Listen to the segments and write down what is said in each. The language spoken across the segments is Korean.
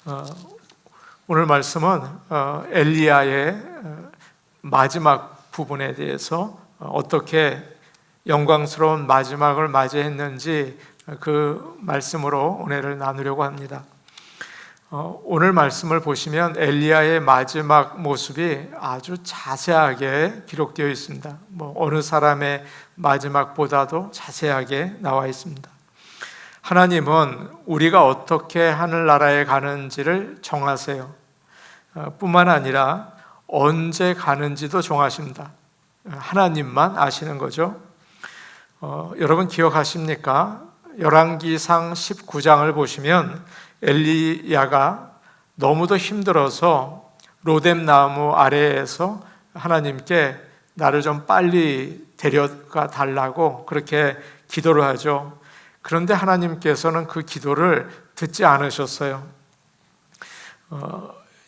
어, 오늘 말씀은 엘리야의 마지막 부분에 대해서 어떻게 영광스러운 마지막을 맞이했는지 그 말씀으로 은혜를 나누려고 합니다. 오늘 말씀을 보시면 엘리야의 마지막 모습이 아주 자세하게 기록되어 있습니다. 어느 사람의 마지막보다도 자세하게 나와 있습니다. 하나님은 우리가 어떻게 하늘나라에 가는지를 정하세요. 뿐만 아니라 언제 가는지도 정하십니다. 하나님만 아시는 거죠. 여러분 기억하십니까? 열왕기상 19장을 보시면 엘리야가 너무도 힘들어서 로뎀나무 아래에서 하나님께 나를 좀 빨리 데려가 달라고 그렇게 기도를 하죠. 그런데 하나님께서는 그 기도를 듣지 않으셨어요.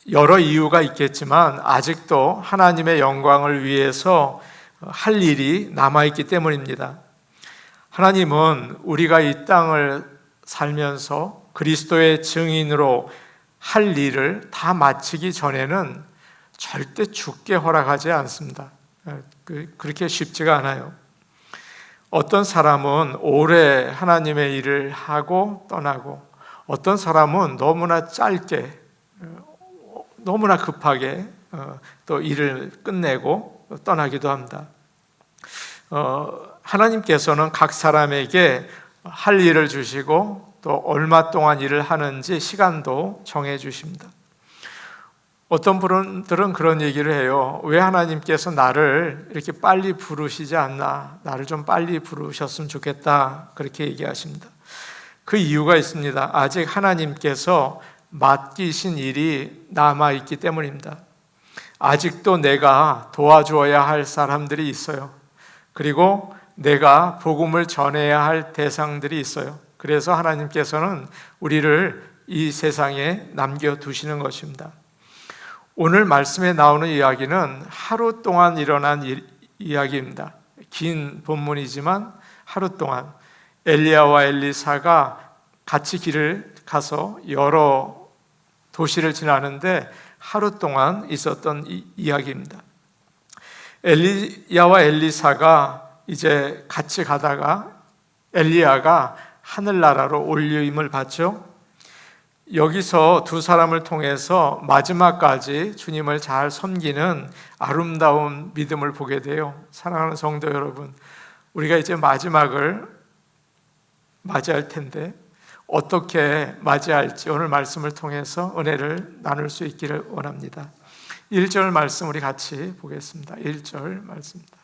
여러 이유가 있겠지만 아직도 하나님의 영광을 위해서 할 일이 남아있기 때문입니다. 하나님은 우리가 이 땅을 살면서 그리스도의 증인으로 할 일을 다 마치기 전에는 절대 죽게 허락하지 않습니다. 그렇게 쉽지가 않아요. 어떤 사람은 오래 하나님의 일을 하고 떠나고, 어떤 사람은 너무나 짧게, 너무나 급하게 또 일을 끝내고 떠나기도 합니다. 하나님께서는 각 사람에게 할 일을 주시고 또 얼마 동안 일을 하는지 시간도 정해 주십니다. 어떤 분들은 그런 얘기를 해요. 왜 하나님께서 나를 이렇게 빨리 부르시지 않나? 나를 좀 빨리 부르셨으면 좋겠다. 그렇게 얘기하십니다. 그 이유가 있습니다. 아직 하나님께서 맡기신 일이 남아있기 때문입니다. 아직도 내가 도와주어야 할 사람들이 있어요. 그리고 내가 복음을 전해야 할 대상들이 있어요. 그래서 하나님께서는 우리를 이 세상에 남겨두시는 것입니다. 오늘 말씀에 나오는 이야기는 하루 동안 일어난 이야기입니다. 긴 본문이지만 하루 동안 엘리야와 엘리사가 같이 길을 가서 여러 도시를 지나는데 하루 동안 있었던 이야기입니다. 엘리야와 엘리사가 이제 같이 가다가 엘리야가 하늘나라로 올림을 받죠. 여기서 두 사람을 통해서 마지막까지 주님을 잘 섬기는 아름다운 믿음을 보게 돼요. 사랑하는 성도 여러분, 우리가 이제 마지막을 맞이할 텐데 어떻게 맞이할지 오늘 말씀을 통해서 은혜를 나눌 수 있기를 원합니다. 1절 말씀 우리 같이 보겠습니다. 1절 말씀입니다.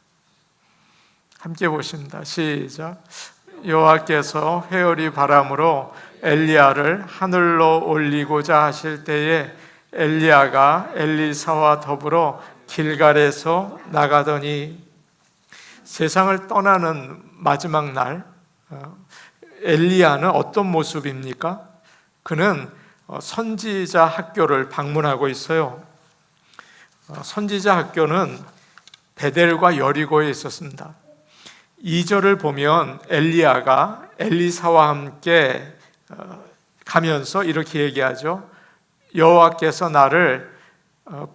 함께 보십니다. 시작. 여호와께서 회오리 바람으로 엘리야를 하늘로 올리고자 하실 때에 엘리야가 엘리사와 더불어 길갈에서 나가더니, 세상을 떠나는 마지막 날 엘리야는 어떤 모습입니까? 그는 선지자 학교를 방문하고 있어요. 선지자 학교는 베델과 여리고에 있었습니다. 2절을 보면 엘리야가 엘리사와 함께 가면서 이렇게 얘기하죠. 여호와께서 나를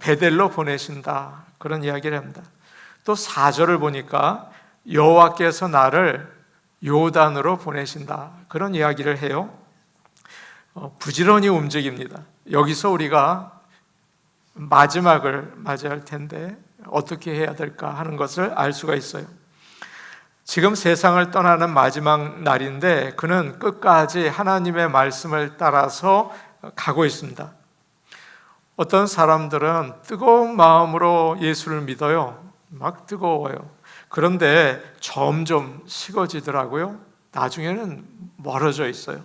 베델로 보내신다. 그런 이야기를 합니다. 또 4절을 보니까 여호와께서 나를 요단으로 보내신다. 그런 이야기를 해요. 부지런히 움직입니다. 여기서 우리가 마지막을 맞이할 텐데 어떻게 해야 될까 하는 것을 알 수가 있어요. 지금 세상을 떠나는 마지막 날인데 그는 끝까지 하나님의 말씀을 따라서 가고 있습니다. 어떤 사람들은 뜨거운 마음으로 예수를 믿어요. 막 뜨거워요. 그런데 점점 식어지더라고요. 나중에는 멀어져 있어요.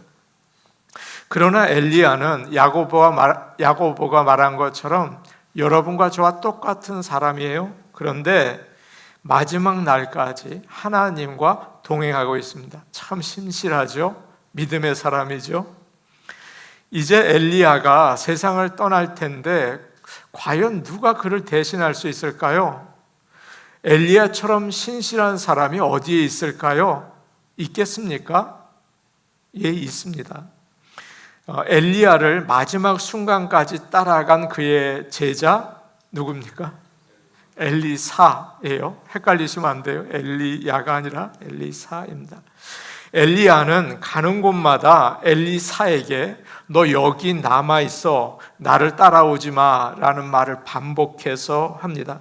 그러나 엘리야는 야고보가 말한 것처럼 여러분과 저와 똑같은 사람이에요. 그런데 마지막 날까지 하나님과 동행하고 있습니다. 참 신실하죠? 믿음의 사람이죠? 이제 엘리야가 세상을 떠날 텐데 과연 누가 그를 대신할 수 있을까요? 엘리야처럼 신실한 사람이 어디에 있을까요? 있겠습니까? 예, 있습니다. 엘리야를 마지막 순간까지 따라간 그의 제자 누굽니까? 엘리사예요. 헷갈리시면 안 돼요. 엘리야가 아니라 엘리사입니다. 엘리야는 가는 곳마다 엘리사에게 너 여기 남아 있어, 나를 따라오지 마라는 말을 반복해서 합니다.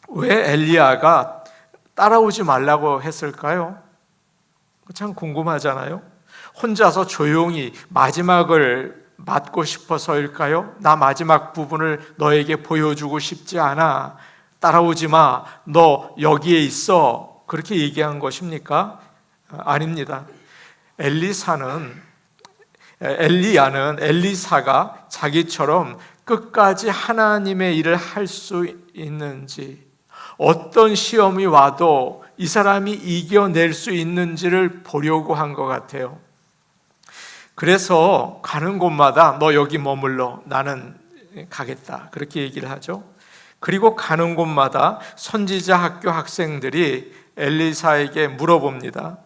왜 엘리야가 따라오지 말라고 했을까요? 참 궁금하잖아요. 혼자서 조용히 마지막을 맞고 싶어서일까요? 나 마지막 부분을 너에게 보여주고 싶지 않아, 따라오지 마, 너 여기에 있어, 그렇게 얘기한 것입니까? 아닙니다. 엘리야는 엘리사가 자기처럼 끝까지 하나님의 일을 할 수 있는지, 어떤 시험이 와도 이 사람이 이겨낼 수 있는지를 보려고 한 것 같아요. 그래서 가는 곳마다 너 여기 머물러, 나는 가겠다, 그렇게 얘기를 하죠. 그리고 가는 곳마다 선지자 학교 학생들이 엘리사에게 물어봅니다.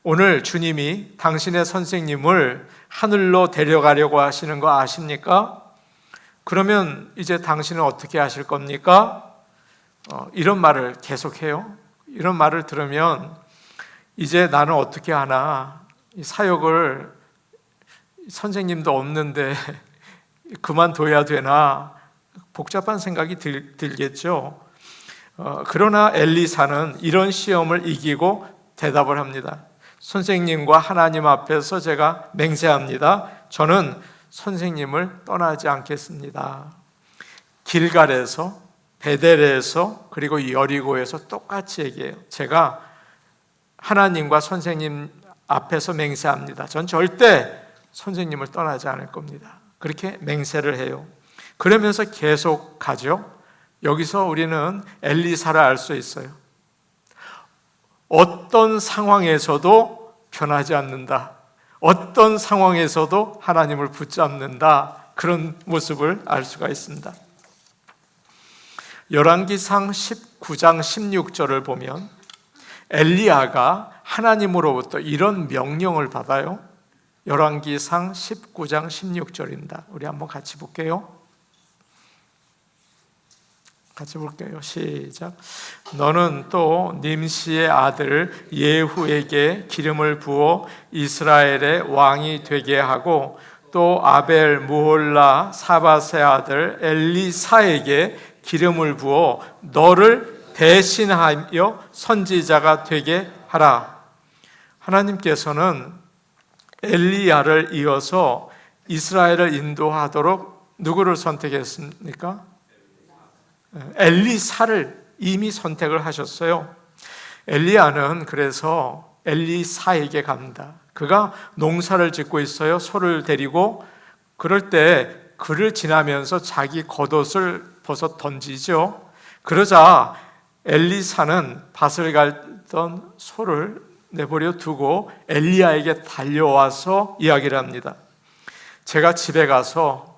오늘 주님이 당신의 선생님을 하늘로 데려가려고 하시는 거 아십니까? 그러면 이제 당신은 어떻게 하실 겁니까? 이런 말을 계속해요. 이런 말을 들으면 이제 나는 어떻게 하나, 이 사역을 선생님도 없는데 그만둬야 되나, 복잡한 생각이 들겠죠. 그러나 엘리사는 이런 시험을 이기고 대답을 합니다. 선생님과 하나님 앞에서 제가 맹세합니다. 저는 선생님을 떠나지 않겠습니다. 길갈에서, 베델에서, 그리고 여리고에서 똑같이 얘기해요. 제가 하나님과 선생님 앞에서 맹세합니다. 전 절대 선생님을 떠나지 않을 겁니다. 그렇게 맹세를 해요. 그러면서 계속 가죠. 여기서 우리는 엘리사를 알 수 있어요. 어떤 상황에서도 변하지 않는다. 어떤 상황에서도 하나님을 붙잡는다. 그런 모습을 알 수가 있습니다. 열왕기상 19장 16절을 보면 엘리야가 하나님으로부터 이런 명령을 받아요. 열왕기상 19장 16절입니다. 우리 한번 같이 볼게요. 같이 볼게요. 시작. 너는 또 님시의 아들 예후에게 기름을 부어 이스라엘의 왕이 되게 하고 또 아벨 무홀라 사밧의 아들 엘리사에게 기름을 부어 너를 대신하여 선지자가 되게 하라. 하나님께서는 엘리야를 이어서 이스라엘을 인도하도록 누구를 선택했습니까? 엘리사를 이미 선택을 하셨어요. 엘리야는 그래서 엘리사에게 갑니다. 그가 농사를 짓고 있어요. 소를 데리고. 그럴 때 그를 지나면서 자기 겉옷을 벗어 던지죠. 그러자 엘리사는 밭을 갈던 소를 내버려 두고 엘리야에게 달려와서 이야기를 합니다. 제가 집에 가서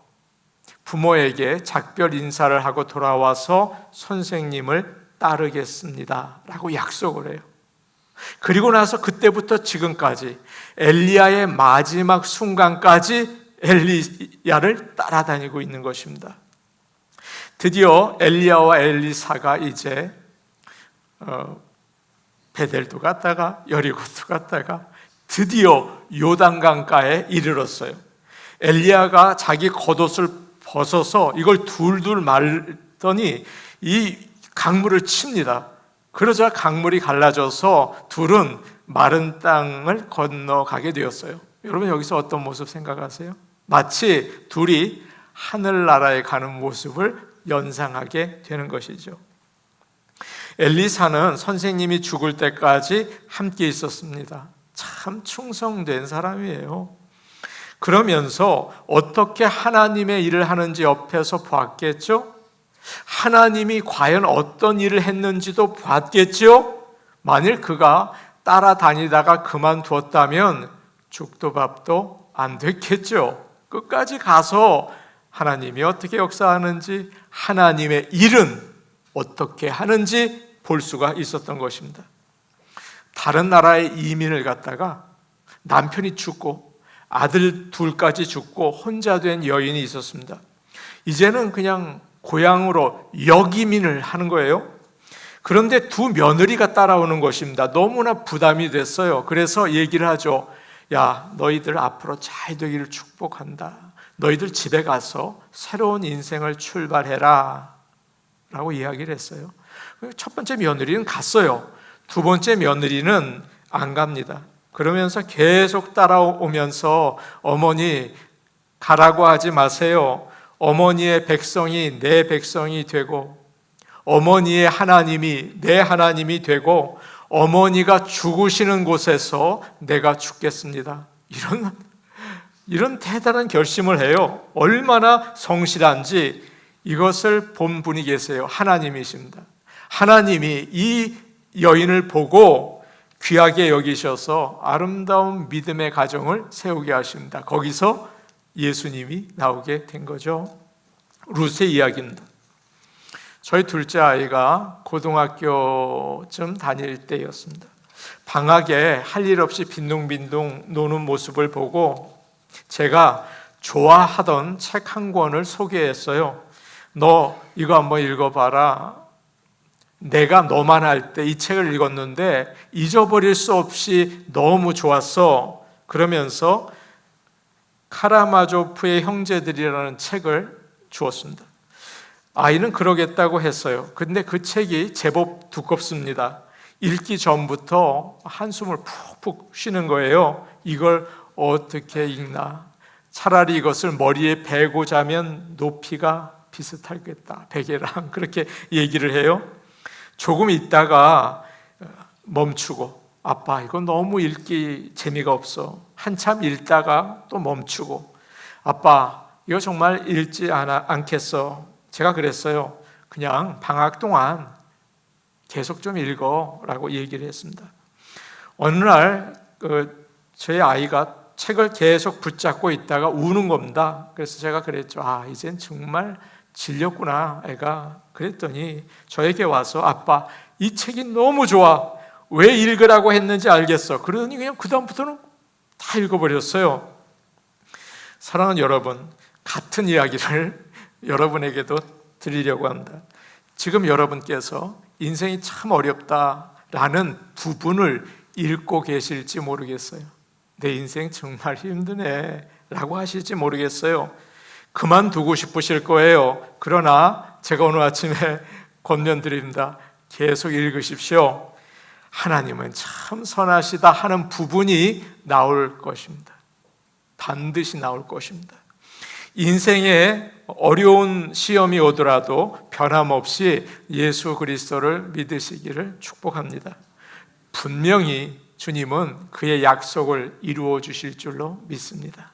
부모에게 작별 인사를 하고 돌아와서 선생님을 따르겠습니다 라고 약속을 해요. 그리고 나서 그때부터 지금까지 엘리야의 마지막 순간까지 엘리야를 따라다니고 있는 것입니다. 드디어 엘리야와 엘리사가 이제 베델도 갔다가 여리고도 갔다가 드디어 요단강가에 이르렀어요. 엘리야가 자기 겉옷을 벗어서 이걸 둘둘 말더니 이 강물을 칩니다. 그러자 강물이 갈라져서 둘은 마른 땅을 건너가게 되었어요. 여러분 여기서 어떤 모습 생각하세요? 마치 둘이 하늘나라에 가는 모습을 연상하게 되는 것이죠. 엘리사는 선생님이 죽을 때까지 함께 있었습니다. 참 충성된 사람이에요. 그러면서 어떻게 하나님의 일을 하는지 옆에서 봤겠죠? 하나님이 과연 어떤 일을 했는지도 봤겠죠? 만일 그가 따라다니다가 그만두었다면 죽도 밥도 안 됐겠죠? 끝까지 가서 하나님이 어떻게 역사하는지, 하나님의 일은 어떻게 하는지 볼 수가 있었던 것입니다. 다른 나라에 이민을 갔다가 남편이 죽고 아들 둘까지 죽고 혼자 된 여인이 있었습니다. 이제는 그냥 고향으로 역이민을 하는 거예요. 그런데 두 며느리가 따라오는 것입니다. 너무나 부담이 됐어요. 그래서 얘기를 하죠. 야, 너희들 앞으로 잘 되기를 축복한다. 너희들 집에 가서 새로운 인생을 출발해라 라고 이야기를 했어요. 첫 번째 며느리는 갔어요. 두 번째 며느리는 안 갑니다. 그러면서 계속 따라오면서 어머니 가라고 하지 마세요. 어머니의 백성이 내 백성이 되고 어머니의 하나님이 내 하나님이 되고 어머니가 죽으시는 곳에서 내가 죽겠습니다. 이런 대단한 결심을 해요. 얼마나 성실한지 이것을 본 분이 계세요. 하나님이십니다. 하나님이 이 여인을 보고 귀하게 여기셔서 아름다운 믿음의 가정을 세우게 하십니다. 거기서 예수님이 나오게 된 거죠. 룻의 이야기입니다. 저희 둘째 아이가 고등학교쯤 다닐 때였습니다. 방학에 할 일 없이 빈둥빈둥 노는 모습을 보고 제가 좋아하던 책 한 권을 소개했어요. 너 이거 한번 읽어봐라. 내가 너만 할 때 이 책을 읽었는데 잊어버릴 수 없이 너무 좋았어. 그러면서 카라마조프의 형제들이라는 책을 주었습니다. 아이는 그러겠다고 했어요. 근데 그 책이 제법 두껍습니다. 읽기 전부터 한숨을 푹푹 쉬는 거예요. 이걸 어떻게 읽나? 차라리 이것을 머리에 베고 자면 높이가 비슷하겠다. 베개랑 그렇게 얘기를 해요. 조금 있다가 멈추고 아빠 이거 너무 읽기 재미가 없어. 한참 읽다가 또 멈추고 아빠 이거 정말 읽지 않겠어. 제가 그랬어요. 그냥 방학 동안 계속 좀 읽어 라고 얘기를 했습니다. 어느 날 저희 아이가 책을 계속 붙잡고 있다가 우는 겁니다. 그래서 제가 그랬죠. 이젠 정말 질렸구나 애가. 그랬더니 저에게 와서 아빠 이 책이 너무 좋아. 왜 읽으라고 했는지 알겠어. 그러더니 그냥 그 다음부터는 다 읽어버렸어요. 사랑하는 여러분, 같은 이야기를 여러분에게도 드리려고 합니다. 지금 여러분께서 인생이 참 어렵다라는 부분을 읽고 계실지 모르겠어요. 내 인생 정말 힘드네 라고 하실지 모르겠어요. 그만두고 싶으실 거예요. 그러나 제가 오늘 아침에 권면드립니다. 계속 읽으십시오. 하나님은 참 선하시다 하는 부분이 나올 것입니다. 반드시 나올 것입니다. 인생에 어려운 시험이 오더라도 변함없이 예수 그리스도를 믿으시기를 축복합니다. 분명히 주님은 그의 약속을 이루어 주실 줄로 믿습니다.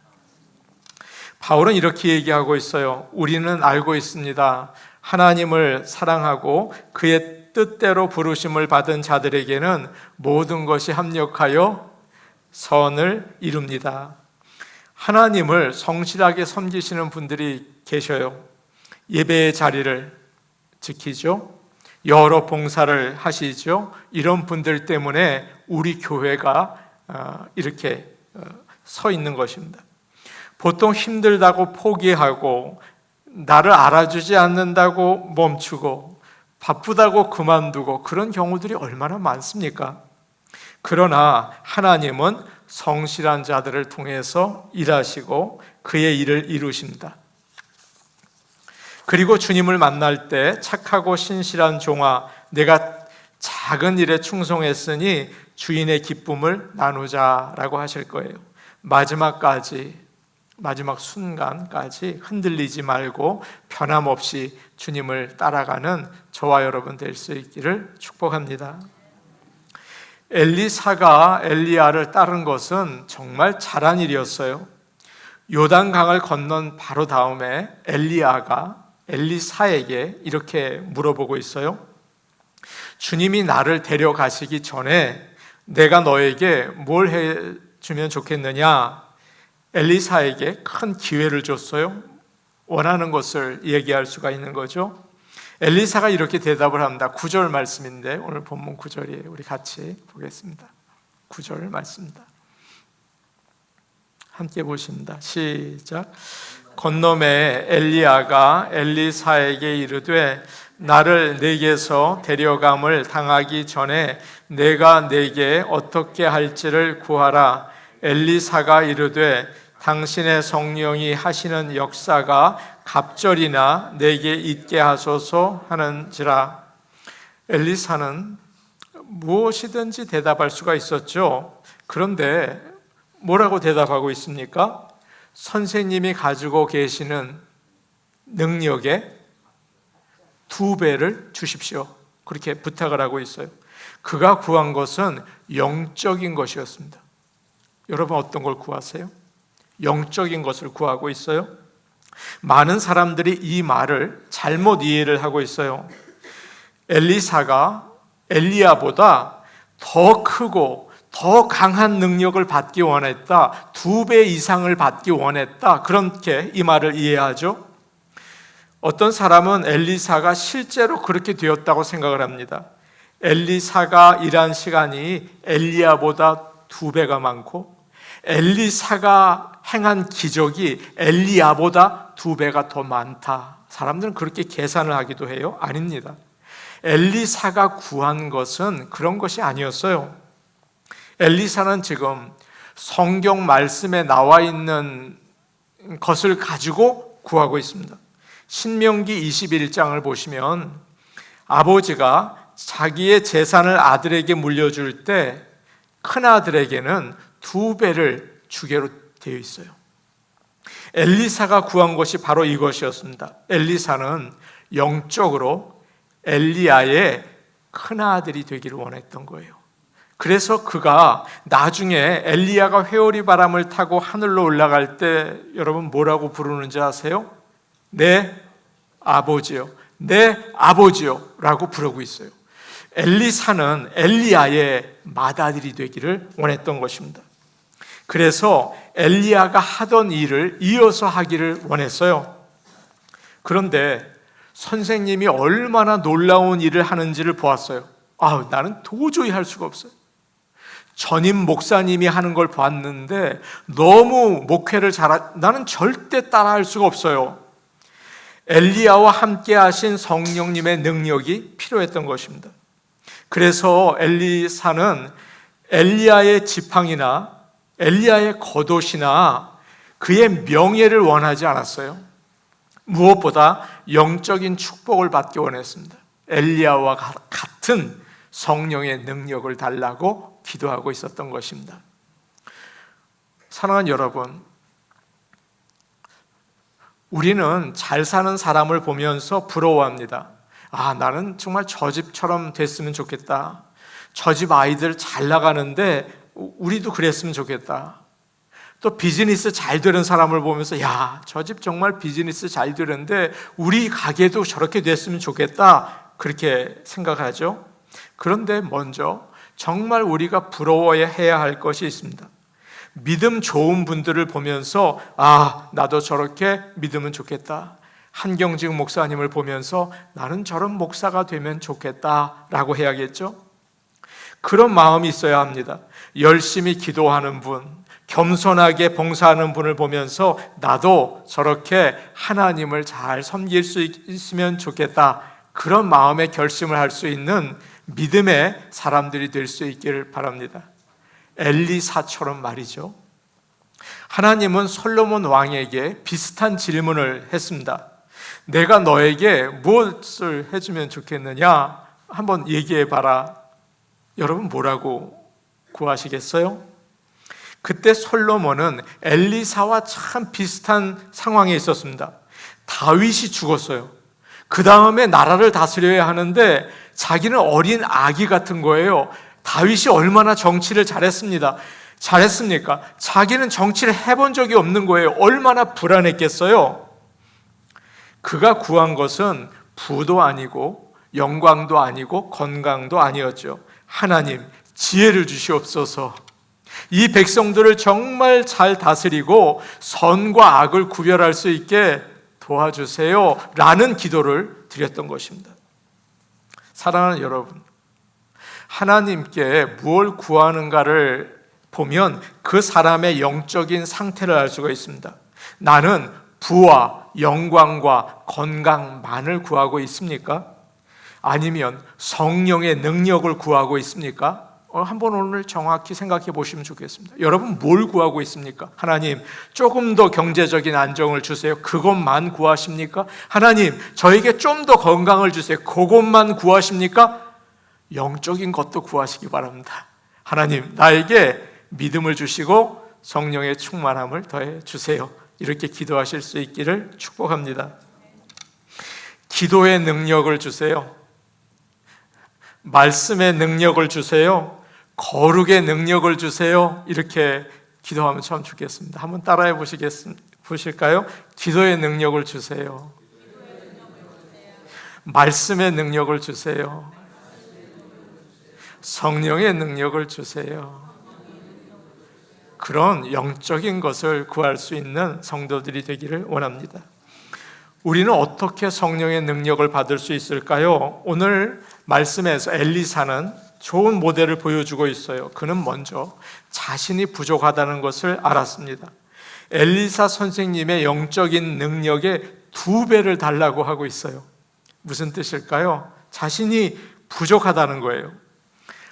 바울은 이렇게 얘기하고 있어요. 우리는 알고 있습니다. 하나님을 사랑하고 그의 뜻대로 부르심을 받은 자들에게는 모든 것이 합력하여 선을 이룹니다. 하나님을 성실하게 섬기시는 분들이 계셔요. 예배의 자리를 지키죠. 여러 봉사를 하시죠. 이런 분들 때문에 우리 교회가 이렇게 서 있는 것입니다. 보통 힘들다고 포기하고 나를 알아주지 않는다고 멈추고 바쁘다고 그만두고 그런 경우들이 얼마나 많습니까? 그러나 하나님은 성실한 자들을 통해서 일하시고 그의 일을 이루십니다. 그리고 주님을 만날 때 착하고 신실한 종아, 내가 작은 일에 충성했으니 주인의 기쁨을 나누자라고 하실 거예요. 마지막 순간까지 흔들리지 말고 변함없이 주님을 따라가는 저와 여러분 될 수 있기를 축복합니다. 엘리사가 엘리야를 따른 것은 정말 잘한 일이었어요. 요단강을 건넌 바로 다음에 엘리야가 엘리사에게 이렇게 물어보고 있어요. 주님이 나를 데려가시기 전에 내가 너에게 뭘 해주면 좋겠느냐? 엘리사에게 큰 기회를 줬어요. 원하는 것을 얘기할 수가 있는 거죠. 엘리사가 이렇게 대답을 합니다. 9절 말씀인데 오늘 본문 9절이에요. 우리 같이 보겠습니다. 9절 말씀입니다. 함께 보십니다. 시작. 건너매 엘리야가 엘리사에게 이르되 나를 내게서 데려감을 당하기 전에 내가 내게 어떻게 할지를 구하라. 엘리사가 이르되 당신의 성령이 하시는 역사가 갑절이나 내게 있게 하소서 하는지라. 엘리사는 무엇이든지 대답할 수가 있었죠. 그런데 뭐라고 대답하고 있습니까? 선생님이 가지고 계시는 능력의 2배를 주십시오. 그렇게 부탁을 하고 있어요. 그가 구한 것은 영적인 것이었습니다. 여러분 어떤 걸 구하세요? 영적인 것을 구하고 있어요. 많은 사람들이 이 말을 잘못 이해를 하고 있어요. 엘리사가 엘리야보다 더 크고 더 강한 능력을 받기 원했다, 2배 이상을 받기 원했다, 그렇게 이 말을 이해하죠. 어떤 사람은 엘리사가 실제로 그렇게 되었다고 생각을 합니다. 엘리사가 일한 시간이 엘리야보다 2배가 많고 엘리사가 행한 기적이 엘리야보다 2배가 더 많다. 사람들은 그렇게 계산을 하기도 해요. 아닙니다. 엘리사가 구한 것은 그런 것이 아니었어요. 엘리사는 지금 성경 말씀에 나와 있는 것을 가지고 구하고 있습니다. 신명기 21장을 보시면 아버지가 자기의 재산을 아들에게 물려줄 때 큰아들에게는 2배를 주기로 되어 있어요. 엘리사가 구한 것이 바로 이것이었습니다. 엘리사는 영적으로 엘리야의 큰아들이 되기를 원했던 거예요. 그래서 그가 나중에 엘리야가 회오리 바람을 타고 하늘로 올라갈 때 여러분 뭐라고 부르는지 아세요? 내 아버지요, 내 아버지요 라고 부르고 있어요. 엘리사는 엘리야의 맏아들이 되기를 원했던 것입니다. 그래서 엘리야가 하던 일을 이어서 하기를 원했어요. 그런데 선생님이 얼마나 놀라운 일을 하는지를 보았어요. 나는 도저히 할 수가 없어요. 전임 목사님이 하는 걸 봤는데 너무 목회를 나는 절대 따라할 수가 없어요. 엘리야와 함께 하신 성령님의 능력이 필요했던 것입니다. 그래서 엘리사는 엘리야의 지팡이나 엘리야의 겉옷이나 그의 명예를 원하지 않았어요. 무엇보다 영적인 축복을 받기 원했습니다. 엘리야와 같은 성령의 능력을 달라고 기도하고 있었던 것입니다. 사랑하는 여러분, 우리는 잘 사는 사람을 보면서 부러워합니다. 나는 정말 저 집처럼 됐으면 좋겠다. 저 집 아이들 잘 나가는데 우리도 그랬으면 좋겠다. 또 비즈니스 잘 되는 사람을 보면서 저 집 정말 비즈니스 잘 되는데 우리 가게도 저렇게 됐으면 좋겠다. 그렇게 생각하죠. 그런데 먼저 정말 우리가 부러워해야 할 것이 있습니다. 믿음 좋은 분들을 보면서 나도 저렇게 믿으면 좋겠다. 한경직 목사님을 보면서 나는 저런 목사가 되면 좋겠다라고 해야겠죠. 그런 마음이 있어야 합니다. 열심히 기도하는 분, 겸손하게 봉사하는 분을 보면서 나도 저렇게 하나님을 잘 섬길 수 있으면 좋겠다. 그런 마음의 결심을 할 수 있는 믿음의 사람들이 될 수 있기를 바랍니다. 엘리사처럼 말이죠. 하나님은 솔로몬 왕에게 비슷한 질문을 했습니다. 내가 너에게 무엇을 해주면 좋겠느냐? 한번 얘기해봐라. 여러분 뭐라고 구하시겠어요? 그때 솔로몬은 엘리사와 참 비슷한 상황에 있었습니다. 다윗이 죽었어요. 그 다음에 나라를 다스려야 하는데 자기는 어린 아기 같은 거예요. 다윗이 얼마나 정치를 잘했습니까? 자기는 정치를 해본 적이 없는 거예요. 얼마나 불안했겠어요? 그가 구한 것은 부도 아니고 영광도 아니고 건강도 아니었죠. 하나님, 지혜를 주시옵소서. 이 백성들을 정말 잘 다스리고 선과 악을 구별할 수 있게 도와주세요 라는 기도를 드렸던 것입니다. 사랑하는 여러분, 하나님께 무엇을 구하는가를 보면 그 사람의 영적인 상태를 알 수가 있습니다. 나는 부와 영광과 건강만을 구하고 있습니까? 아니면 성령의 능력을 구하고 있습니까? 한번 오늘 정확히 생각해 보시면 좋겠습니다. 여러분 뭘 구하고 있습니까? 하나님 조금 더 경제적인 안정을 주세요. 그것만 구하십니까? 하나님 저에게 좀 더 건강을 주세요. 그것만 구하십니까? 영적인 것도 구하시기 바랍니다. 하나님 나에게 믿음을 주시고 성령의 충만함을 더해 주세요. 이렇게 기도하실 수 있기를 축복합니다. 기도의 능력을 주세요. 말씀의 능력을 주세요. 거룩의 능력을 주세요. 이렇게 기도하면 참 좋겠습니다. 한번 따라해 보실까요? 기도의 능력을 주세요. 말씀의 능력을 주세요. 성령의 능력을 주세요. 그런 영적인 것을 구할 수 있는 성도들이 되기를 원합니다. 우리는 어떻게 성령의 능력을 받을 수 있을까요? 오늘 말씀에서 엘리사는 좋은 모델을 보여주고 있어요. 그는 먼저 자신이 부족하다는 것을 알았습니다. 엘리사 선생님의 영적인 능력의 2배를 달라고 하고 있어요. 무슨 뜻일까요? 자신이 부족하다는 거예요.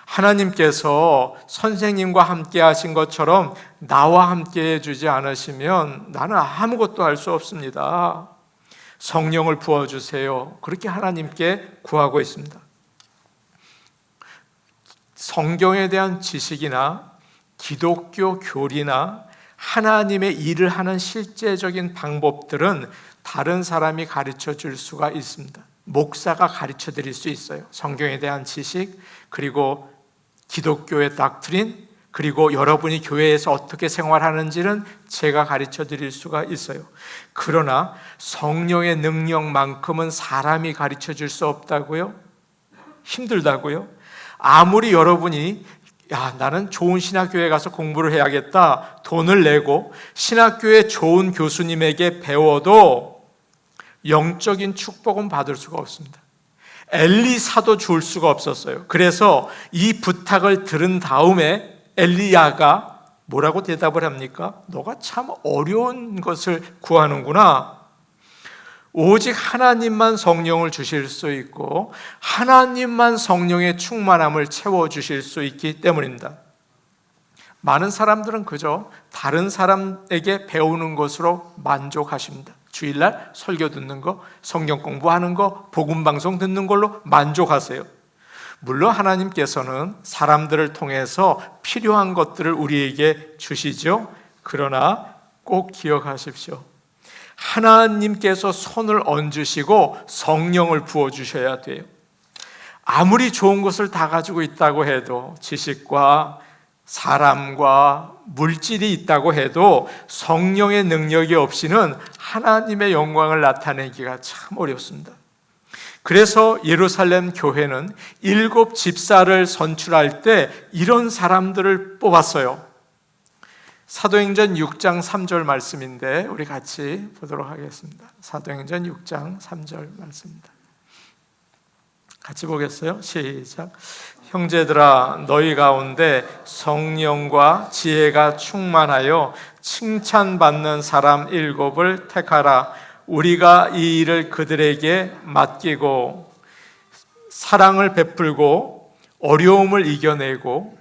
하나님께서 선생님과 함께 하신 것처럼 나와 함께 해주지 않으시면 나는 아무것도 할 수 없습니다. 성령을 부어주세요. 그렇게 하나님께 구하고 있습니다. 성경에 대한 지식이나 기독교 교리나 하나님의 일을 하는 실제적인 방법들은 다른 사람이 가르쳐 줄 수가 있습니다. 목사가 가르쳐 드릴 수 있어요. 성경에 대한 지식, 그리고 기독교의 닥트린, 그리고 여러분이 교회에서 어떻게 생활하는지는 제가 가르쳐 드릴 수가 있어요. 그러나 성령의 능력만큼은 사람이 가르쳐 줄 수 없다고요? 힘들다고요? 아무리 여러분이 나는 좋은 신학교에 가서 공부를 해야겠다 돈을 내고 신학교의 좋은 교수님에게 배워도 영적인 축복은 받을 수가 없습니다. 엘리사도 줄 수가 없었어요. 그래서 이 부탁을 들은 다음에 엘리야가 뭐라고 대답을 합니까? 너가 참 어려운 것을 구하는구나. 오직 하나님만 성령을 주실 수 있고 하나님만 성령의 충만함을 채워주실 수 있기 때문입니다. 많은 사람들은 그저 다른 사람에게 배우는 것으로 만족하십니다. 주일날 설교 듣는 거, 성경 공부하는 거, 복음방송 듣는 걸로 만족하세요. 물론 하나님께서는 사람들을 통해서 필요한 것들을 우리에게 주시죠. 그러나 꼭 기억하십시오. 하나님께서 손을 얹으시고 성령을 부어주셔야 돼요. 아무리 좋은 것을 다 가지고 있다고 해도, 지식과 사람과 물질이 있다고 해도 성령의 능력이 없이는 하나님의 영광을 나타내기가 참 어렵습니다. 그래서 예루살렘 교회는 7 집사를 선출할 때 이런 사람들을 뽑았어요. 사도행전 6장 3절 말씀인데 우리 같이 보도록 하겠습니다. 사도행전 6장 3절 말씀입니다. 같이 보겠어요? 시작. 형제들아 너희 가운데 성령과 지혜가 충만하여 칭찬받는 사람 7을 택하라. 우리가 이 일을 그들에게 맡기고 사랑을 베풀고 어려움을 이겨내고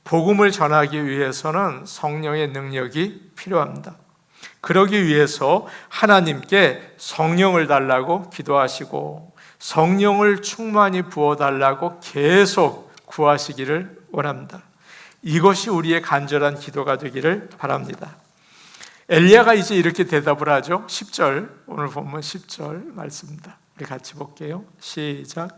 복음을 전하기 위해서는 성령의 능력이 필요합니다. 그러기 위해서 하나님께 성령을 달라고 기도하시고 성령을 충만히 부어달라고 계속 구하시기를 원합니다. 이것이 우리의 간절한 기도가 되기를 바랍니다. 엘리야가 이제 이렇게 대답을 하죠. 10절, 오늘 본문 10절 말씀입니다. 우리 같이 볼게요. 시작.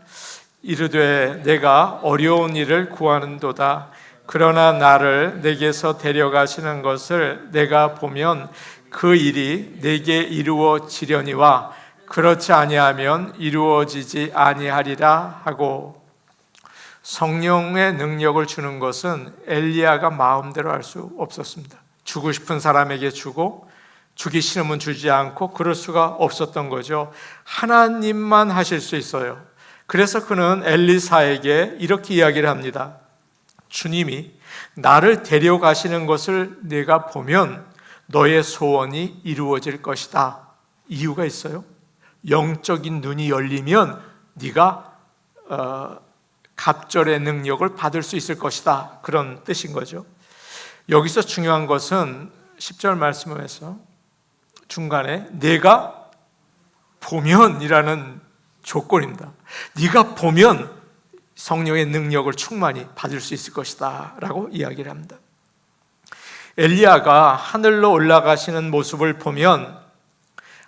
이르되 내가 어려운 일을 구하는도다. 그러나 나를 내게서 데려가시는 것을 내가 보면 그 일이 내게 이루어지려니와 그렇지 아니하면 이루어지지 아니하리라 하고, 성령의 능력을 주는 것은 엘리야가 마음대로 할 수 없었습니다. 주고 싶은 사람에게 주고 주기 싫으면 주지 않고 그럴 수가 없었던 거죠. 하나님만 하실 수 있어요. 그래서 그는 엘리사에게 이렇게 이야기를 합니다. 주님이 나를 데려가시는 것을 내가 보면 너의 소원이 이루어질 것이다. 이유가 있어요. 영적인 눈이 열리면 네가 갑절의 능력을 받을 수 있을 것이다. 그런 뜻인 거죠. 여기서 중요한 것은 10절 말씀에서 중간에 내가 보면이라는 조건입니다. 네가 보면 성령의 능력을 충만히 받을 수 있을 것이다 라고 이야기를 합니다. 엘리야가 하늘로 올라가시는 모습을 보면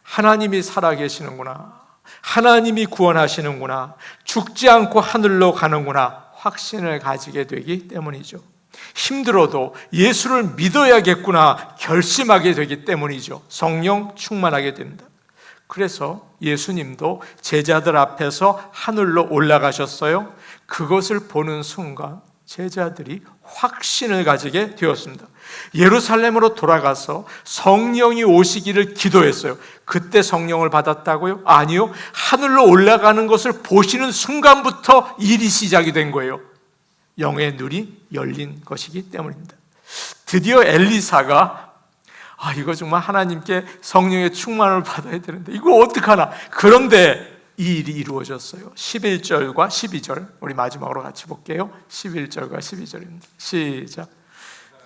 하나님이 살아계시는구나, 하나님이 구원하시는구나, 죽지 않고 하늘로 가는구나 확신을 가지게 되기 때문이죠. 힘들어도 예수를 믿어야겠구나 결심하게 되기 때문이죠. 성령 충만하게 됩니다. 그래서 예수님도 제자들 앞에서 하늘로 올라가셨어요. 그것을 보는 순간 제자들이 확신을 가지게 되었습니다. 예루살렘으로 돌아가서 성령이 오시기를 기도했어요. 그때 성령을 받았다고요? 아니요. 하늘로 올라가는 것을 보시는 순간부터 일이 시작이 된 거예요. 영의 눈이 열린 것이기 때문입니다. 드디어 엘리사가 이거 정말 하나님께 성령의 충만을 받아야 되는데 이거 어떡하나. 그런데 이 일이 이루어졌어요. 11절과 12절 우리 마지막으로 같이 볼게요. 11절과 12절입니다. 시작.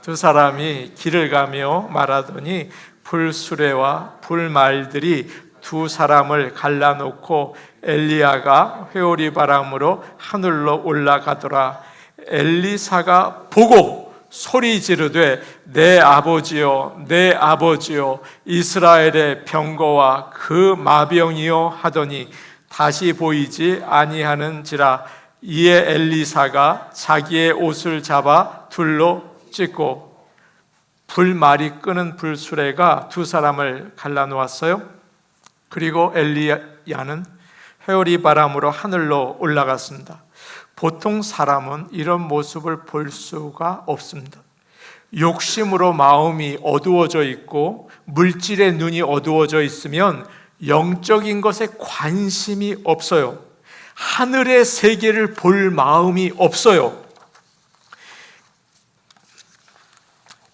두 사람이 길을 가며 말하더니 불수레와 불말들이 두 사람을 갈라놓고 엘리야가 회오리 바람으로 하늘로 올라가더라. 엘리사가 보고 소리 지르되 내 아버지여 내 아버지여 이스라엘의 병거와 그 마병이여 하더니 다시 보이지 아니하는지라. 이에 엘리사가 자기의 옷을 잡아 둘로 찢고 불말이 끄는 불수레가 두 사람을 갈라놓았어요. 그리고 엘리야는 회오리 바람으로 하늘로 올라갔습니다. 보통 사람은 이런 모습을 볼 수가 없습니다. 욕심으로 마음이 어두워져 있고 물질의 눈이 어두워져 있으면 영적인 것에 관심이 없어요. 하늘의 세계를 볼 마음이 없어요.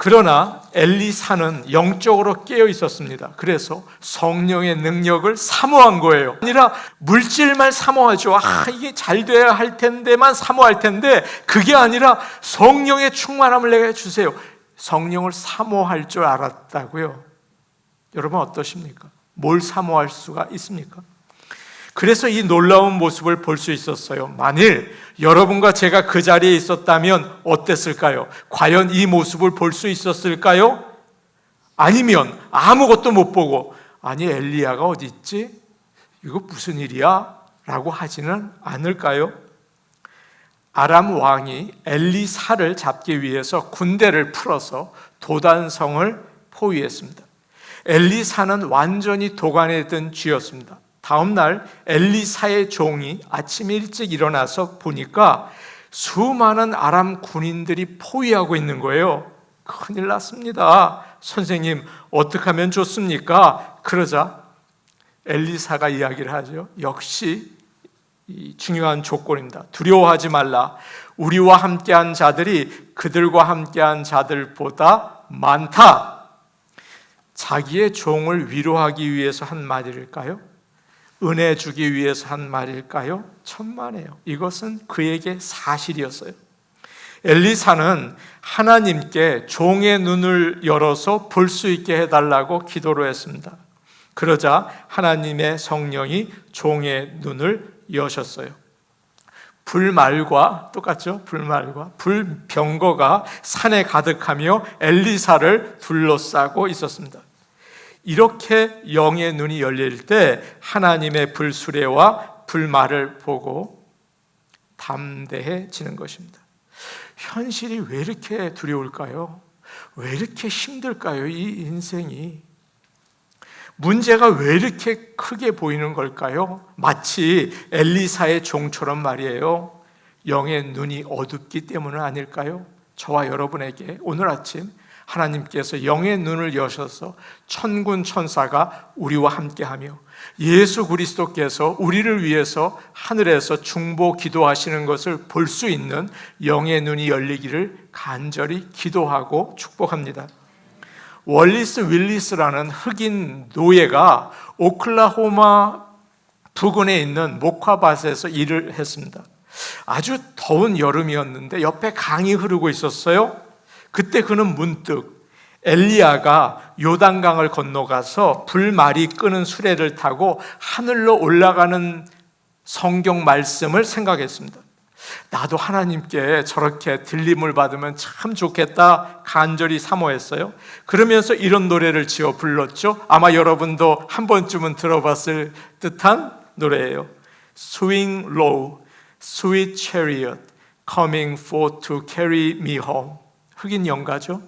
그러나 엘리사는 영적으로 깨어 있었습니다. 그래서 성령의 능력을 사모한 거예요. 아니라 물질만 사모하죠. 이게 잘 돼야 할 텐데만 사모할 텐데 그게 아니라 성령의 충만함을 내게 주세요. 성령을 사모할 줄 알았다고요. 여러분 어떠십니까? 뭘 사모할 수가 있습니까? 그래서 이 놀라운 모습을 볼 수 있었어요. 만일 여러분과 제가 그 자리에 있었다면 어땠을까요? 과연 이 모습을 볼 수 있었을까요? 아니면 아무것도 못 보고 아니 엘리야가 어디 있지? 이거 무슨 일이야? 라고 하지는 않을까요? 아람 왕이 엘리사를 잡기 위해서 군대를 풀어서 도단성을 포위했습니다. 엘리사는 완전히 도간에 든 쥐였습니다. 다음 날 엘리사의 종이 아침 일찍 일어나서 보니까 수많은 아람 군인들이 포위하고 있는 거예요. 큰일 났습니다. 선생님 어떻게 하면 좋습니까? 그러자 엘리사가 이야기를 하죠. 역시 이 중요한 조건입니다. 두려워하지 말라. 우리와 함께한 자들이 그들과 함께한 자들보다 많다. 자기의 종을 위로하기 위해서 한 말일까요? 은혜 주기 위해서 한 말일까요? 천만에요. 이것은 그에게 사실이었어요. 엘리사는 하나님께 종의 눈을 열어서 볼 수 있게 해달라고 기도를 했습니다. 그러자 하나님의 성령이 종의 눈을 여셨어요. 불말과 똑같죠? 불말과 불병거가 산에 가득하며 엘리사를 둘러싸고 있었습니다. 이렇게 영의 눈이 열릴 때 하나님의 불수레와 불말을 보고 담대해지는 것입니다. 현실이 왜 이렇게 두려울까요? 왜 이렇게 힘들까요? 이 인생이 문제가 왜 이렇게 크게 보이는 걸까요? 마치 엘리사의 종처럼 말이에요. 영의 눈이 어둡기 때문은 아닐까요? 저와 여러분에게 오늘 아침 하나님께서 영의 눈을 여셔서 천군 천사가 우리와 함께하며 예수 그리스도께서 우리를 위해서 하늘에서 중보 기도하시는 것을 볼 수 있는 영의 눈이 열리기를 간절히 기도하고 축복합니다. 월리스 윌리스라는 흑인 노예가 오클라호마 부근에 있는 목화밭에서 일을 했습니다. 아주 더운 여름이었는데 옆에 강이 흐르고 있었어요. 그때 그는 문득 엘리야가 요단강을 건너가서 불말이 끄는 수레를 타고 하늘로 올라가는 성경 말씀을 생각했습니다. 나도 하나님께 저렇게 들림을 받으면 참 좋겠다 간절히 사모했어요. 그러면서 이런 노래를 지어 불렀죠. 아마 여러분도 한 번쯤은 들어봤을 듯한 노래예요. Swing low, sweet chariot, coming forth to carry me home. 흑인 연가죠.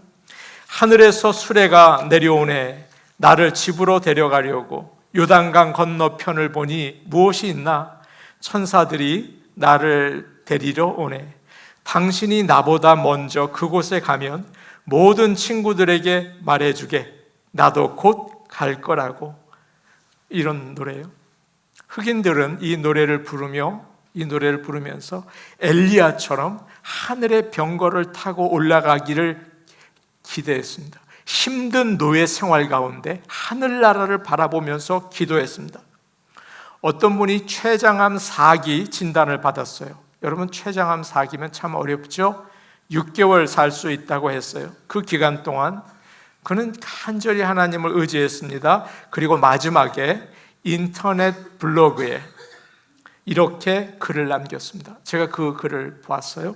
하늘에서 수레가 내려오네. 나를 집으로 데려가려고. 요단강 건너편을 보니 무엇이 있나? 천사들이 나를 데리러 오네. 당신이 나보다 먼저 그곳에 가면 모든 친구들에게 말해주게. 나도 곧 갈 거라고. 이런 노래예요. 흑인들은 이 노래를 부르면서 엘리야처럼 하늘의 병거를 타고 올라가기를 기대했습니다. 힘든 노예 생활 가운데 하늘나라를 바라보면서 기도했습니다. 어떤 분이 췌장암 4기 진단을 받았어요. 여러분, 췌장암 4기면 참 어렵죠? 6개월 살 수 있다고 했어요. 그 기간 동안 그는 간절히 하나님을 의지했습니다. 그리고 마지막에 인터넷 블로그에 이렇게 글을 남겼습니다. 제가 그 글을 보았어요.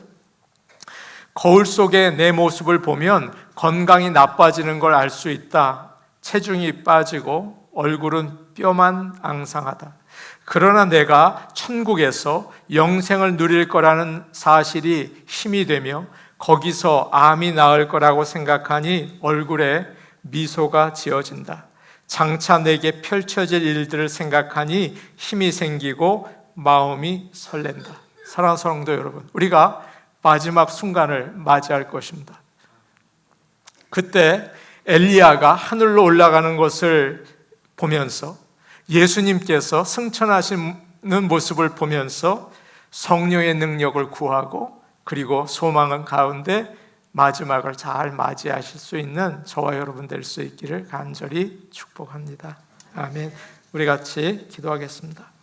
거울 속에 내 모습을 보면 건강이 나빠지는 걸 알 수 있다. 체중이 빠지고 얼굴은 뼈만 앙상하다. 그러나 내가 천국에서 영생을 누릴 거라는 사실이 힘이 되며 거기서 암이 나을 거라고 생각하니 얼굴에 미소가 지어진다. 장차 내게 펼쳐질 일들을 생각하니 힘이 생기고 마음이 설렌다. 사랑하는 성도 여러분, 우리가 마지막 순간을 맞이할 것입니다. 그때 엘리야가 하늘로 올라가는 것을 보면서 예수님께서 승천하시는 모습을 보면서 성령의 능력을 구하고 그리고 소망은 가운데 마지막을 잘 맞이하실 수 있는 저와 여러분 될 수 있기를 간절히 축복합니다. 아멘. 우리 같이 기도하겠습니다.